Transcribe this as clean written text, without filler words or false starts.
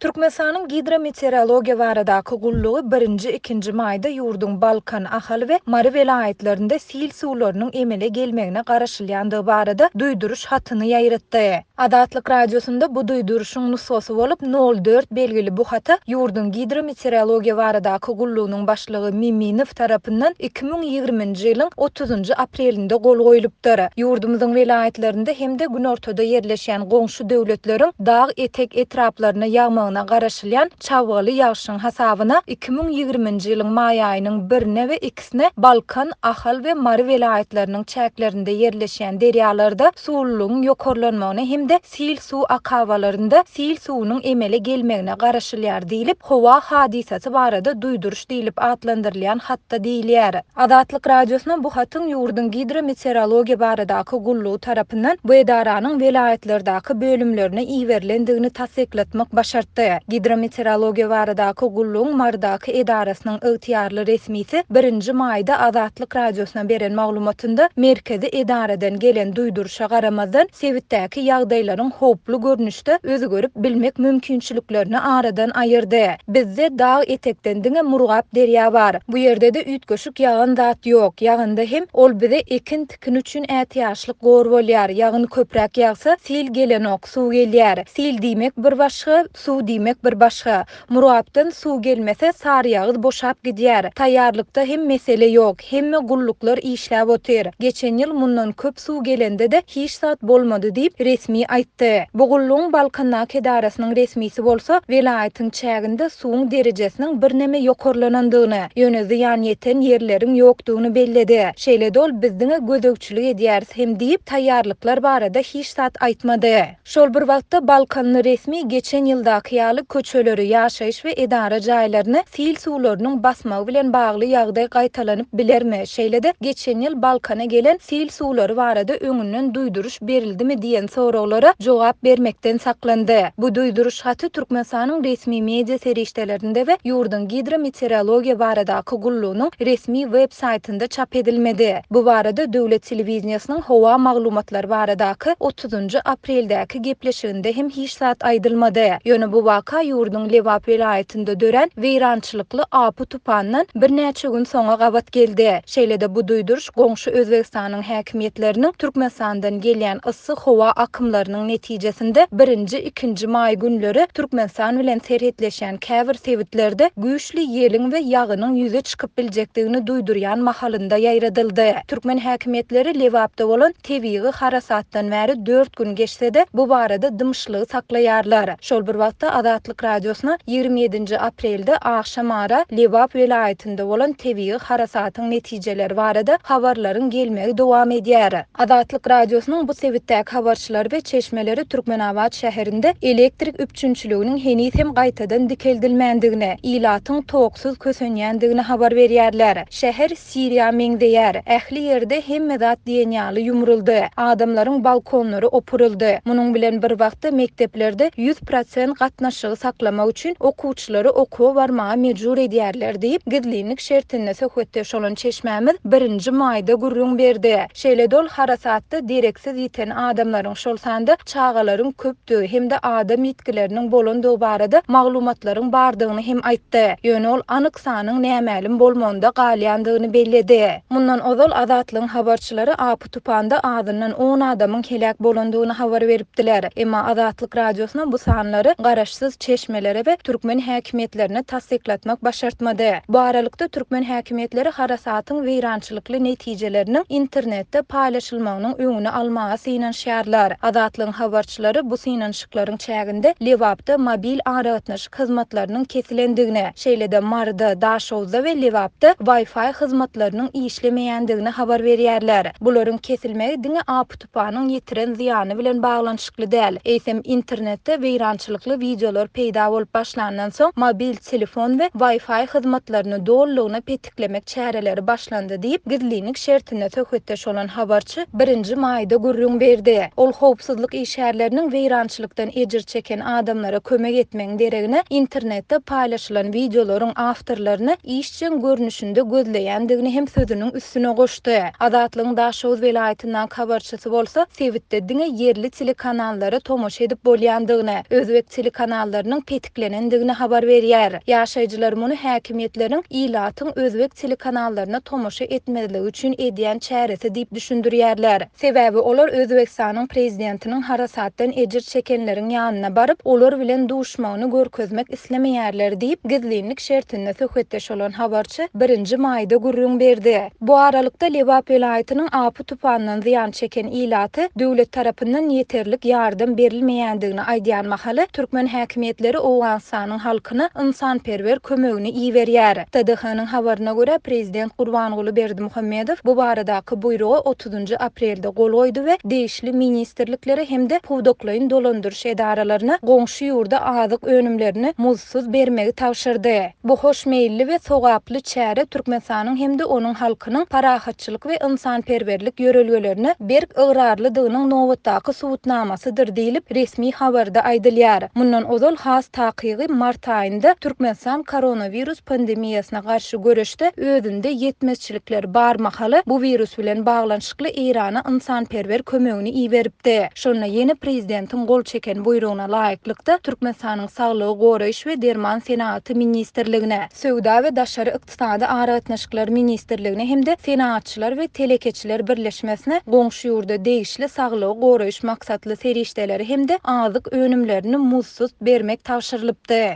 Türkmenistanyň Gidrometeorologiýa baradaky gullugy 1-2 maýda ýurduň Balkan, Ahal we welaýatlarynda sil suwlarynyň emele gelmegine garaşylýandygy barada duýduryş hatyny ýaýratdy. Azatlyk radiosunda bu duýduruşyň nusosy bolup 04 belgili bu hata ýurduň Gidrometeorologiýa baradaky gullugynyň başlygy Miminow tarapyndan 2020-nji ýylyň 30 aprelinde gol goýulypdyr. Ýurdumyzyň welaýatlarynda hemde gün ortada ýerleşýän goňşy döwletleriň dağ etek etraplaryna ýağmagyna garaşylýan çawgaly ýağşyň hasabyna 2020-nji ýylyň maý aýynyň 1-ne we 2-sine Balkan, Ahal we welaýatlarynyň çäklerinde ýerleşýän derýalarda suwlaryň ýokarlanmagyna hemde sil suw akawalarynda sil suwunyň emele gelmegine garaşylýar diýilip, howa hadisesi barada duýduryş diýilip adlandyrylýan hatda diýilýär. Azatlyk radiosuna bu hatyň ýurdun Gidrometeorologiýa baradaky gullugy tarapyndan bu edaranyň welaýatlardaky bölümlerine iýerilendigini tasdikletmek başartdy. Gidrometeorologiýa baradaky gullugyň Mardaky edarasynyň ygtyýarly resmisi 1-nji maýda Azatlyk radiosuna beren maglumatynda merkezi edaradan gelen duýduruşa garamazdan sewitdäki ýagdaýlaryň howply görnüşde özü görüp bilmek mümkinçiliklerini aradan aýyrdy. Bizde dağ etekden diňe murgap derýa bar. Bu ýerde-de üýtgeşik ýagan zat ýok. Ýagynda hem ol bize ekin tikin üçin ätiýaşlyk gor bolýar. Ýagyn köpräk ýagsa sil gelenok suw gelýär. Sil diýmek bir başga, suw diýmek bir başga. Murgapdan suw gelmese sary ýagyz boşap gidýär. Taýýarlykda hem mesele ýok. Hemme gulluklar işläp otyr. Geçen ýyl mundan köp suw gelende de hiç zat bolmady diýip resmi aýtdy. Bu gullugyň Balkandaky edarasynyň resmisi bolsa, welaýatyň çäginde suwuň derejesiniň bir neme ýokarlanandygyny, ýöne ziýan ýeten ýerleriň ýokdugyny belledi. Şeýle ol bizdiňe gözegçilik edýäris hem diýip taýýarlyklar barada hiç zat aýtmady. Şol bir wagtda Balkanly resmi geçen ýyldaky ýaly köçeleri, ýaşaýyş we edara jaýlaryny sil suwlarynyň basmagy bilen bagly ýagdaý gaýtalanyp bilermi? Şeýle-de geçen ýyl Balkana gelen sil suwlary barada öňünden duýduryş berildimi diýen soraglara jogap bermekden saklandy. Bu duýduryş haty Türkmenistanyň resmi media serişdelerinde we ýurdun Gidrometeorologiýa baradaky gullugynyň resmi web saýtynda çap edilmedi. Bu barada döwlet telewiziýasynyň howa maglumatlary baradaky 30 apreldäki gepleşiginde hem hiç zat aýdylmady. Ýöne bu waka ýurdun Lewap welaýatynda dören weýrançylykly apy tupandan bir näçe gün soňa gabat geldi. Şeýle-de bu duýduryş goňşy Özbekistanyň häkimetleriniň Türkmenistandan gelýän ysy howa akymlarynyň netijesinde 1-2 maý günleri Türkmenistan bilen serhetleşen käbir sewitlerde güýçli ýeliň we ýagynyň ýüze çykyp biljekdigini duýdurýan mahalynda ýaýradyldy. Türkmen häkimetleri Lewapda bolan tebiği harasatdan bäri 4 gün geçse-de bu barada dymşlygy saklaýarlar. Şol bir wagtda Azatlyk radiosuna 27 aprelde akşam ara Lewap welaýatynda bolan tebiği harasatyň netijeleri barada habarlaryň gelmegi dowam edýär. Azatlyk radiosynyň bu sewitdäki habarçylary we çeşmeleri Türkmenabad şäherinde elektrik üpçünçiliginiň henüz hem gaýtadan dikeldilmändigine, ilatyň toksuz kösenýändigine habar berýärler. Şäher Siriýa meňdeýär. Ähli ýerde hemme zat diýenýaly ýumruldy. Adamlaryň balkonlary opuruldy. Munyň bilen bir wagtda mekteplerde 100% gatnaşygy saklamak üçin okuwçylary okuwa barmaga mejbur edýärler diýip gidlinik şertinde söhbetdeş olan çeşmämiz 1-nji maýda gurrun berdi. Şeýle dol harasatda direksiz ýeten adamlaryň şol sanda çağalaryň köpdügi hemde adam ýetkileriniň bolandygy barada maglumatlaryň bardygyny hem aýtdy. Ýöne ol anyk sanyň nämälim bolmanda galýandygyny belledi. Mundan ozal Azatlyň habarçylary apy tupanda adyndan 10 adamyň helak bolandygyny habar beripdiler. Emma Azatlyk radiosuna bu sanlary garaşsyz çeşmelere we türkmen häkimetlerine tasdikletmek başartmady. Bu aralykda türkmen häkimetleri harasatyň weýrançylykly netijeleriniň internetde paýlaşylmagynyň öňüni almaga synanşýarlar. Azatlyň habarçylary bu synanşyklaryň çäginde Lewapda mobil aragatnaşyk hyzmatlarynyň kesilendigini, şeýle-de Marda, Daşowda we Lewapda Wi-Fi hyzmatlarynyň işlemeýändigini habar berýärler. Bularyň kesilmegi diňe apy tupanyň ýetiren ziýany bilen baglanyşykly däl. Eýsem internetde weýrançylykly videolar peýda bolup başlandan soň mobil telefon we Wi-Fi hyzmatlaryny dollugyna petiklemek çäreleri başlandy diýip gidlinik şertinde söhbetdeş olan habarçy 1-nji maýda gurrun berdi. Ol howpsuzlyk işgärleriniň weýrançylykdan ejir çeken adamlara kömek etmeň deregine internetde paýlaşylan videolaryň awtorlaryny işçiň görnüşinde gözleýändigini hem sözüniň üstüne goşdy. Azatlyň Daşow welaýatynyň habarçysy bolsa, sewitde diňe yerli telekanallary tomoş edip bolýandygyny, özbek telekanallary telekanallarının petiklenendigini habar berýär. Ýaşaýjylar muny häkimetleriň ilatyň özbek telekanallarına tomoşa etmezligi üçin edýän çäresi diýip düşündirýärler. Sebäbi olar Özbekistanyň prezidentiniň harasatdan ejir çekenleriň ýanyna baryp, olar bilen duşmagyny görkezmek islemeýärler diýip gizlinlik şertinde söhbetdeş olan habarçy 1-nji maýda gurrun berdi. Bu aralykda Lebap welaýatynyň apy tupanyndan ziýan çeken ilaty döwlet tarapyndan ýeterlik ýardym berilmeýändigini aýdýan mahaly Türkmen häkimetleri Owganstanyň halkyna ynsanperwer kömegini iýerýär. TDH-nyň habaryna görä prezident Gurbanguly Berdimuhammedow bu baradaky buýrugy 30 aprelde gol goýdy we deýişli ministrlikleri hemde powdoklaýyn dolandyryş edaralaryna goňşy ýurda azyk önümlerini muzsuz bermegi tawşyrdy. Bu hoşmeýilli we sogaply çäre Türkmenistanyň hemde onuň halkynyň parahatçylyk we ynsanperwerlik ýörelgelerini berk ıgrarlydygynyň nowatdaky subutnamasydyr diýilip resmi habarda aýdylýar. Mundan ozal has takygy mart aýynda Türkmenistan koronavirus pandemiýasyna garşy görüşde özünde ýetmezçilikler bar mahaly bu virus bilen baglanşykly Irana ynsanperwer kömegini iýeripdi. Şonda ýeni prezidentin gol çeken buýruguna laýyklykda Türkmenistanyň saglygy goraýyş we derman senaty ministrligine, Söwda we daşary ykdysady aratnaşyklar ministrligine hemde senatçylar we telekeçiler birleşmesine goňşy ýurda deýişli saglygy goraýyş maksatly serişdeleri hemde azyk önümlerini muzsuz bermek tawşyrylypdy.